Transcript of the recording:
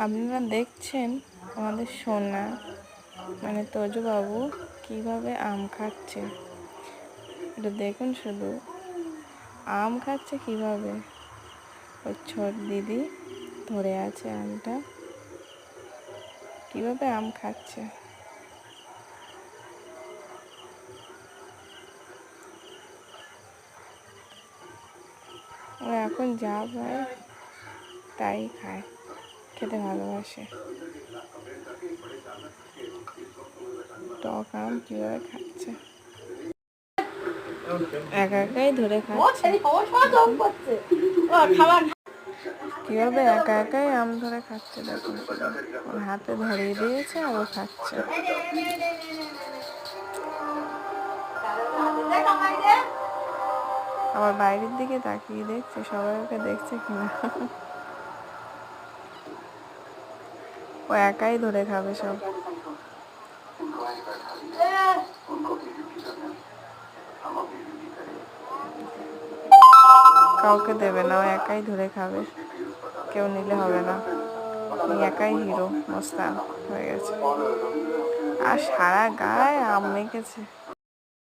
আপনারা দেখছেন আমাদের সোনা মানে তোজো বাবু কিভাবে আম খাচ্ছে। এটা দেখুন, শুধু আম খাচ্ছে কিভাবে। ওই ছোট দিদি ধরে আছে আমটা, কিভাবে আম খাচ্ছে। ও এখন যা পায় তাই খায়, খেতে ভালোবাসে। টক আম কিভাবে খাচ্ছে, একা একাই ধরে খাচ্ছে। কিভাবে একা একাই আম ধরে খাচ্ছে দেখুন, ওর হাতে ধরিয়ে দিয়েছে আর ও খাচ্ছে। আবার বাইরের দিকে তাকিয়ে দেখছে সবাই ওকে দেখছে কিনা। ও একাই ধরে খাবে সব। কাউকে দেবে না, ও একাই ধরে খাবে, কেউ নিলে হবে না। একাই হিরো মস্তান হয়ে গেছে, আর সারা গায়ে আম মেখেছে।